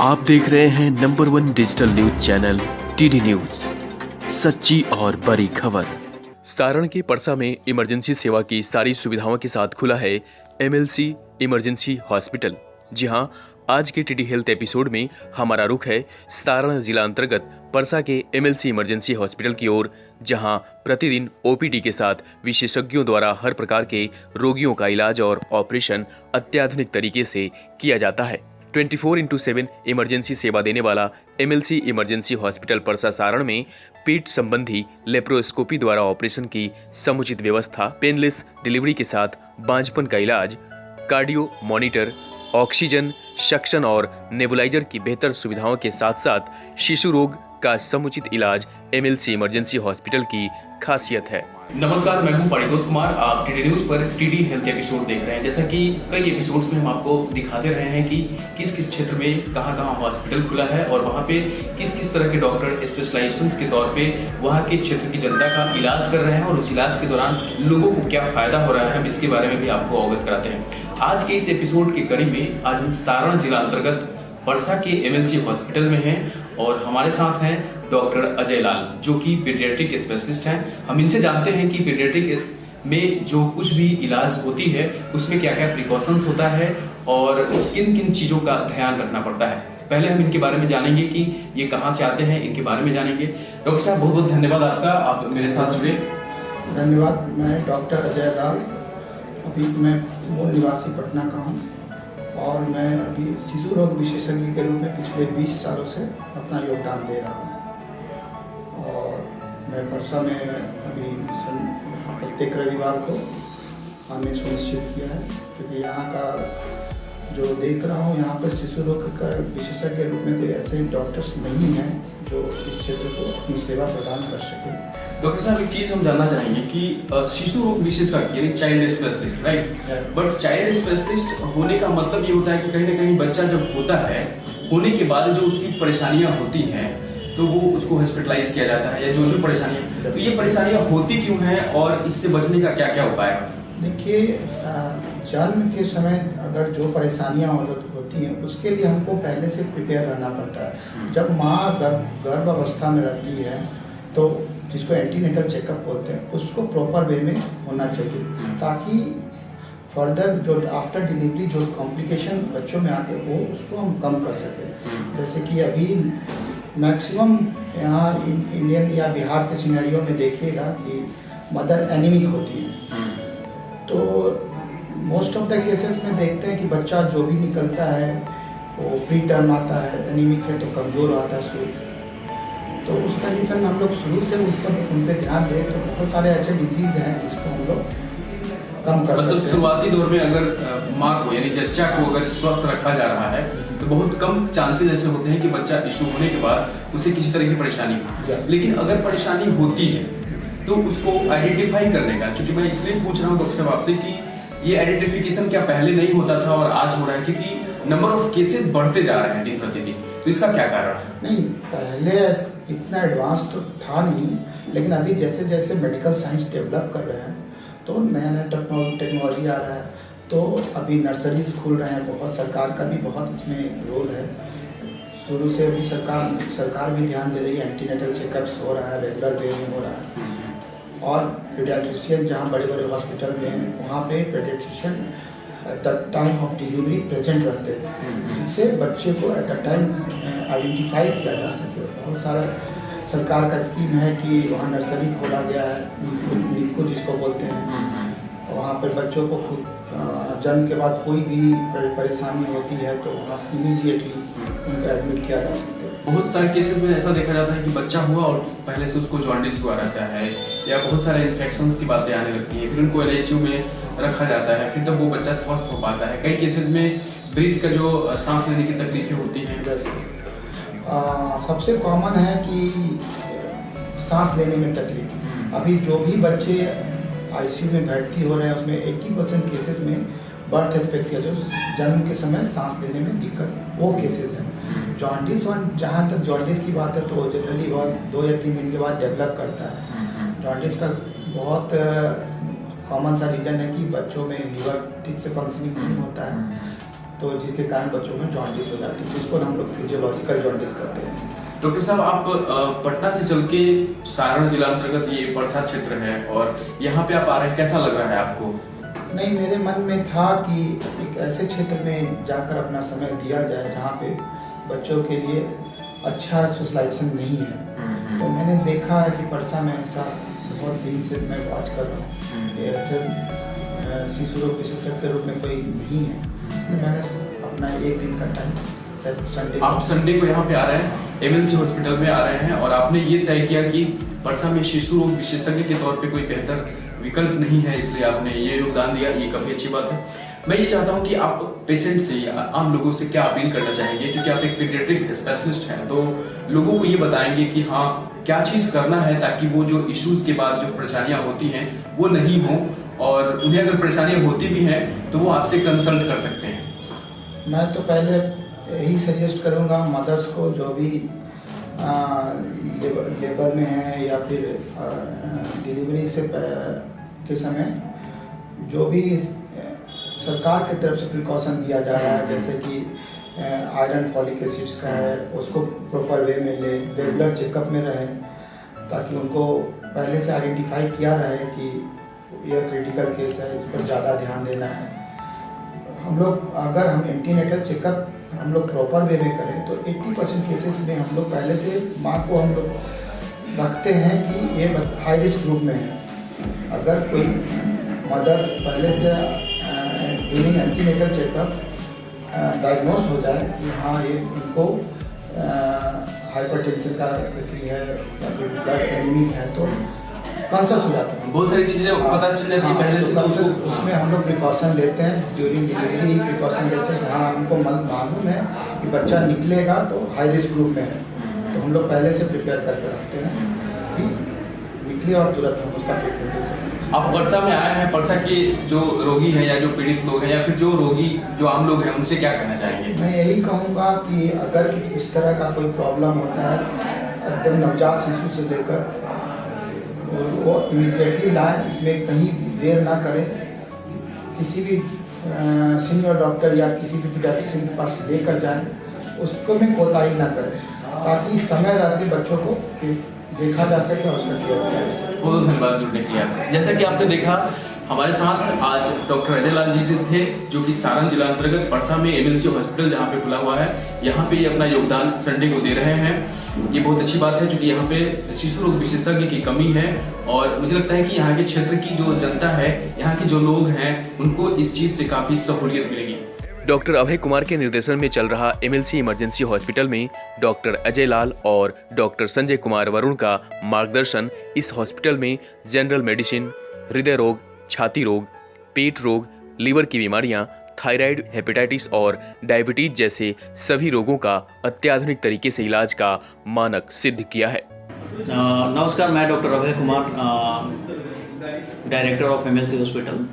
आप देख रहे हैं number 1 digital news channel TD news, सच्ची और बड़ी खबर। सारण के परसा में इमरजेंसी सेवा की सारी सुविधाओं के साथ खुला है एमएलसी इमरजेंसी हॉस्पिटल। जी हां, आज के टीडी हेल्थ एपिसोड में हमारा रुख है सारण जिला अंतर्गत परसा के एमएलसी इमरजेंसी हॉस्पिटल की ओर, जहां प्रतिदिन ओपीडी के साथ विशेषज्ञों द्वारा हर प्रकार के रोगियों का इलाज और ऑपरेशन अत्याधुनिक तरीके से किया जाता है। 24/7 इमरजेंसी सेवा देने वाला MLC emergency hospital Parsa Saran में पेट संबंधी लेप्रोस्कोपी द्वारा ऑपरेशन की समुचित व्यवस्था, पेनलेस डिलीवरी के साथ बांझपन का इलाज, कार्डियो मॉनिटर, ऑक्सीजन सक्शन और नेबुलाइजर की बेहतर सुविधाओं के साथ साथ शिशु रोग का समुचित इलाज एमएलसी इमरजेंसी हॉस्पिटल की खासियत है। नमस्कार, मैं हूं पारितोष कुमार। आप टीडी न्यूज पर टीडी हेल्थ एपिसोड देख रहे हैं। जैसा कि कई एपिसोड्स में हम आपको दिखाते रहे हैं कि किस किस क्षेत्र में कहां हॉस्पिटल खुला है और वहां पे किस किस तरह के डॉक्टर स्पेशलाइजेशंस के तौर पे वहां के क्षेत्र की जनता का इलाज कर रहे हैं और उस इलाज के दौरान लोगों को क्या फायदा हो रहा है, हम इसके बारे में भी आपको अवगत कराते हैं। आज के इस एपिसोड के कड़ी में आज हम सारण जिला अंतर्गत परसा के एमएलसी हॉस्पिटल में हैं और हमारे साथ हैं डॉक्टर अजय लाल, जो कि पीडियाट्रिक स्पेशलिस्ट हैं। हम इनसे जानते हैं कि पीडियाट्रिक में जो कुछ भी इलाज होती है उसमें क्या क्या प्रिकॉशंस होता है और किन किन चीजों का ध्यान रखना पड़ता है। पहले हम इनके बारे में जानेंगे कि ये कहाँ से आते हैं, इनके बारे में जानेंगे। डॉक्टर साहब, बहुत बहुत धन्यवाद आपका, आप मेरे साथ जुड़े। धन्यवाद। मैं डॉक्टर अजय लाल, अभी मैं मूल निवासी पटना का हूँ और मैं अभी शिशु रोग विशेषज्ञ के रूप में पिछले 20 सालों से अपना योगदान दे रहा हूँ। और मैं परसा में अभी प्रत्येक रविवार को आने सुनिश्चित किया है, क्योंकि यहाँ का जो देख रहा हूँ, यहाँ पर शिशु रोग का विशेषज्ञ के रूप में कोई ऐसे डॉक्टर्स नहीं हैं जो इस क्षेत्र को अपनी सेवा प्रदान कर सके। डॉक्टर साहब, एक चीज हम जानना चाहेंगे कि शिशु रोग विशेषज्ञ यानी child specialist, right? But child specialist होने का मतलब ये होता है कि कहीं ना कहीं बच्चा जब होता है, होने के बाद जो उसकी परेशानियां होती हैं तो वो उसको हॉस्पिटलाइज किया जाता है, या जो परेशानियां, तो ये परेशानियां होती क्यों हैं और इससे बचने का क्या क्या उपाय है? देखिए, जन्म के समय अगर जो परेशानियां होती हैं उसके लिए हमको पहले से प्रिपेयर रहना पड़ता है। जब माँ गर्भ अवस्था में रहती है तो जिसको एंटीनेटल चेकअप बोलते हैं, उसको प्रॉपर वे में होना चाहिए, ताकि फर्दर जो आफ्टर डिलीवरी जो कॉम्प्लिकेशन बच्चों में आते हैं वो उसको हम कम कर सकें। जैसे कि अभी मैक्सिमम यहाँ इंडियन या बिहार के सिनेरियो में देखिएगा कि मदर एनीमिक होती है, तो मोस्ट ऑफ द केसेस में देखते हैं कि बच्चा जो भी निकलता है वो प्री टर्म आता है, एनीमिक है तो कमज़ोर आता है शुरू। तो उस कंडीशन में हम लोग शुरू से उन पर ध्यान दें तो बहुत सारे ऐसे डिजीज़ हैं जिसको हम लोग कम कर सकते हैं। शुरुआती दौर में अगर माँ को यानी बच्चा को अगर स्वस्थ रखा जा रहा है तो बहुत कम चांसेस ऐसे होते हैं कि बच्चा इशू होने के बाद उसे किसी तरह की परेशानी हो। लेकिन अगर परेशानी होती है तो उसको आइडेंटिफाई करने का, क्योंकि मैं इसलिए पूछ रहा हूँ डॉक्टर साहब आपसे कि ये आइडेंटिफिकेशन क्या पहले नहीं होता था और आज हो रहा है, क्योंकि नंबर ऑफ केसेस बढ़ते जा रहे हैं दिन प्रतिदिन, तो इसका क्या कारण है? नहीं, पहले इतना एडवांस तो था नहीं, लेकिन अभी जैसे जैसे मेडिकल साइंस डेवलप कर रहे हैं तो नया नया टेक्नोलॉजी आ रहा है, तो अभी नर्सरीज खुल रहे हैं, बहुत सरकार का भी बहुत इसमें रोल है। शुरू से अभी सरकार भी ध्यान दे रही है, एंटीनेटल चेकअप्स हो रहा है, रेगुलर वे में हो रहा है। और पीडियाट्रिशियन जहाँ बड़े बड़े हॉस्पिटल में हैं वहाँ पे paediatrician at the time of delivery present रहते हैं, जिससे बच्चे को एट द टाइम आइडेंटिफाई किया जा सके। बहुत सारा सरकार का स्कीम है कि वहाँ नर्सरी खोला गया है, निक्कू जिसको बोलते हैं, वहाँ पर बच्चों को खुद जन्म के बाद कोई भी परेशानी होती है तो वहाँ इमीडिएटली उनको एडमिट किया जा सकता है। बहुत सारे केसेस में ऐसा देखा जाता है कि बच्चा हुआ और पहले से उसको जॉन्डिस हुआ रहता है, या बहुत सारे इन्फेक्शंस की बातें आने लगती हैं, फिर उनको एलआईसीयू में रखा जाता है, फिर तब वो बच्चा स्वस्थ हो पाता है। कई केसेस में ब्रीथ का जो सांस लेने की तकलीफें होती हैं। सबसे कॉमन है कि सांस लेने में तकलीफ। अभी जो भी बच्चे आईसीयू में भर्ती हो रहे हैं उसमें 80% केसेस में बर्थ एस्पेक्सिया, जो जन्म के समय सांस लेने में दिक्कत, वो केसेस हैं। जॉन्डिस जहाँ तक जॉन्डिस की बात है तो जनरली बहुत 2 या 3 दिन के बाद डेवलप करता है। जॉन्डिस का बहुत कॉमन सा रीजन है कि बच्चों में लीवर ठीक से फंक्शनिंग नहीं होता है, तो जिसके कारण बच्चों में जॉन्डिस हो जाती है, जिसको हम लोग फिजियोलॉजिकल जॉन्डिस कहते हैं। डॉक्टर साहब, आप पटना से चल के सारण जिला अंतर्गत ये परसा क्षेत्र है और यहाँ पे आप आ रहे हैं, कैसा लग रहा है आपको? नहीं, मेरे मन में था कि एक ऐसे क्षेत्र में जाकर अपना समय दिया जाए जहाँ पे बच्चों के लिए अच्छा सोशलाइजेशन नहीं है। तो मैंने देखा है कि परसा में ऐसा बहुत दिन से मैं वॉच कर रहा हूँ, ये ऐसे शिशु रोग विशेषज्ञ के रूप में कोई नहीं है, इसलिए मैंने अपना एक दिन का टाइम संडे। आप संडे को यहाँ पे आ रहे हैं, एमएलसी हॉस्पिटल में आ रहे हैं और आपने ये तय किया कि परसा में शिशु रोग विशेषज्ञ के तौर पे कोई बेहतर विकल्प नहीं है, इसलिए आपने ये योगदान दिया, ये काफी अच्छी बात है। मैं ये चाहता हूँ कि आप पेशेंट से या आम लोगों से क्या अपील करना चाहेंगे, क्योंकि आप एक पीडियाट्रिक स्पेशलिस्ट हैं, तो लोगों को ये बताएंगे कि हाँ क्या चीज करना है ताकि वो जो इश्यूज के बाद जो परेशानियां होती हैं वो नहीं हो, और उन्हें अगर परेशानियां होती भी हैं तो वो आपसे कंसल्ट कर सकते हैं। मैं तो पहले यही सजेस्ट करूँगा मदर्स को, जो भी लेबर में है या फिर डिलीवरी से के समय जो भी सरकार की तरफ से प्रिकॉशन दिया जा रहा है, जैसे कि आयरन फॉलिक एसिड्स का है, उसको प्रॉपर वे में ले, रेगुलर चेकअप में रहे, ताकि उनको पहले से आइडेंटिफाई किया रहे कि यह क्रिटिकल केस है, इस पर ज़्यादा ध्यान देना है। हम लोग अगर हम एंटीनेटल चेकअप हम लोग प्रॉपर वे में करें तो 80% केसेस में हम लोग पहले से माँ को हम लोग रखते हैं कि ये हाई रिस्क ग्रुप में है। अगर कोई मदर्स पहले से ड्यूरिंग एंटीनेटल चेकअप डायग्नोस हो जाए कि हाँ ये इनको हाइपरटेंशन का गति है या फिर ब्लड एनीमिक है, तो कॉन्शस हो जाता है। बहुत सारी चीजें पता चल जाती है पहले से, तो उसमें हम लोग प्रिकॉशन लेते हैं, ड्यूरिंग डिलीवरी ही प्रिकॉशन लेते हैं। हाँ हमको मालूम है कि बच्चा निकलेगा तो हाई रिस्क ग्रुप में है, तो हम लोग पहले से प्रिपेयर करके रखते हैं कि निकले और तुरंत हम उसका ट्रीटमेंट दे सकें। आप परसा में आए हैं, परसा के जो रोगी हैं या जो पीड़ित लोग हैं या फिर जो रोगी जो आम लोग हैं, उनसे क्या कहना चाहेंगे? मैं यही कहूँगा कि अगर इस तरह का कोई प्रॉब्लम होता है, एकदम नवजात शिशु से लेकर वो इमीडिएटली लाए, इसमें कहीं देर ना करें, किसी भी सीनियर डॉक्टर या किसी भी पीडियाट्रिशियन के पास लेकर जाएं, उसको में कोताही ना करें, ताकि समय रहते बच्चों को देखा जा सके और उसका केयर किया जा सके। बहुत धन्यवाद जुड़ने के लिए। जैसा कि आपने देखा, हमारे साथ आज डॉक्टर अजय लाल जी से थे, जो कि सारण जिला अंतर्गत परसा में एमएलसी हॉस्पिटल जहाँ पे खुला हुआ है, यहाँ पे ये अपना योगदान संडे को दे रहे हैं। ये बहुत अच्छी बात है, क्योंकि यहाँ पे शिशु रोग विशेषज्ञ की कमी है और मुझे लगता है कि यहाँ के क्षेत्र की जो जनता है, यहाँ के जो लोग हैं, उनको इस चीज से काफी सहूलियत मिलेगी। डॉक्टर अभय कुमार के निर्देशन में चल रहा एमएलसी इमरजेंसी हॉस्पिटल में डॉक्टर अजय लाल और डॉक्टर संजय कुमार वरुण का मार्गदर्शन इस हॉस्पिटल में जनरल मेडिसिन, हृदय रोग, छाती रोग, पेट रोग, लीवर की बीमारियां, थायराइड, हेपेटाइटिस और डायबिटीज जैसे सभी रोगों का अत्याधुनिक तरीके से इलाज का मानक सिद्ध किया है। नमस्कार, मैं doctor Abhay Kumar, director of MLC hospital.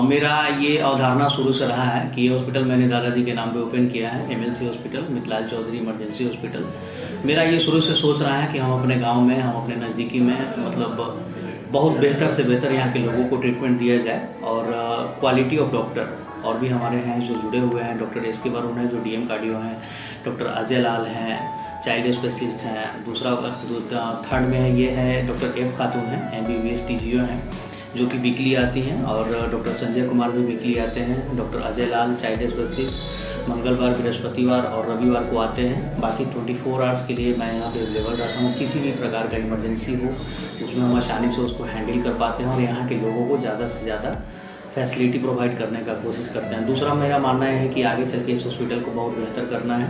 मेरा ये अवधारणा शुरू से रहा है कि ये हॉस्पिटल मैंने दादाजी के नाम पे ओपन किया है, MLC hospital, Mithilal Chaudhary emergency hospital. मेरा ये शुरू से सोच रहा है कि हम अपने गांव में, हम अपने नज़दीकी में, मतलब बहुत बेहतर से बेहतर यहाँ के लोगों को ट्रीटमेंट दिया जाए और क्वालिटी ऑफ डॉक्टर और भी हमारे हैं जो जुड़े हुए हैं। Doctor S K. वरुण हैं जो डीएम कार्डियो हैं, डॉक्टर अजय लाल हैं, चाइल्ड स्पेशलिस्ट हैं, दूसरा थर्ड में ये है डॉक्टर एफ. खातून हैं, MBBS TGO हैं जो कि वीकली आती हैं, और डॉक्टर संजय कुमार भी वीकली आते हैं। डॉक्टर अजय लाल चाइल्ड स्पेशलिस्ट मंगलवार, बृहस्पतिवार और रविवार को आते हैं। बाकी 24 आवर्स के लिए मैं यहाँ पे अवेलेबल रहता हूँ। किसी भी प्रकार का इमरजेंसी हो उसमें हम आसानी से उसको हैंडल कर पाते हैं और यहाँ के लोगों को ज़्यादा से ज़्यादा फैसिलिटी प्रोवाइड करने का कोशिश करते हैं। दूसरा मेरा मानना है कि आगे चल के इस हॉस्पिटल को बहुत बेहतर करना है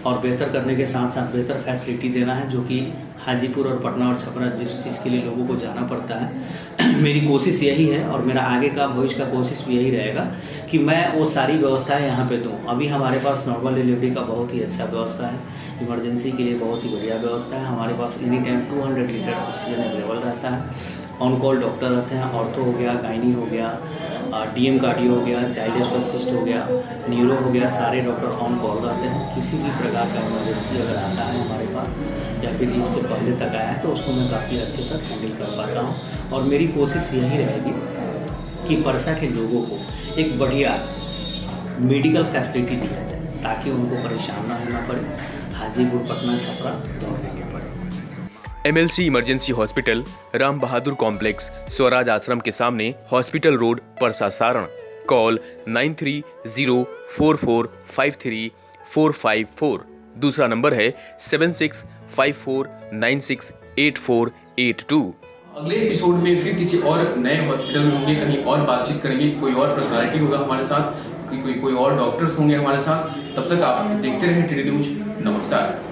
और बेहतर करने के साथ साथ बेहतर फैसिलिटी देना है, जो कि हाजीपुर और पटना और छपरा जिस चीज़ के लिए लोगों को जाना पड़ता है। मेरी कोशिश यही है और मेरा आगे का भविष्य का कोशिश भी यही रहेगा कि मैं वो सारी व्यवस्थाएं यहाँ पे दूँ। अभी हमारे पास नॉर्मल डिलीवरी का बहुत ही अच्छा व्यवस्था है, इमरजेंसी के लिए बहुत ही बढ़िया व्यवस्था है। हमारे पास any time 200 litre oxygen available रहता है। ऑन कॉल डॉक्टर रहते हैं, ऑर्थो हो गया, गायनी हो गया, डीएम कार्डियो हो गया, चाइल्ड स्पेशलिस्ट हो गया, न्यूरो हो गया, सारे डॉक्टर ऑन कॉल रहते हैं। किसी भी प्रकार का इमरजेंसी अगर आता है हमारे पास या फिर इसको पहले तक आया है तो उसको मैं काफ़ी अच्छे तक हैंडल कर पाता हूँ। और मेरी कोशिश यही रहेगी कि परसा के लोगों को एक बढ़िया मेडिकल फैसिलिटी दिया जाए ताकि उनको परेशान ना होना पड़े, हाजीपुर पटना छपरा दौड़ने के पड़े। MLC emergency hospital Ram Bahadur complex Swaraj आश्रम के सामने hospital road Parsa Saran. Call 9304453454। दूसरा नंबर है 7654968482। अगले एपिसोड में फिर किसी और नए हॉस्पिटल में होंगे, कहीं और बातचीत करेंगे, कोई और पर्सनालिटी होगा हमारे साथ, कोई और डॉक्टर्स होंगे हमारे साथ। तब तक आप देखते रहें टीडी न्यूज। नमस्कार।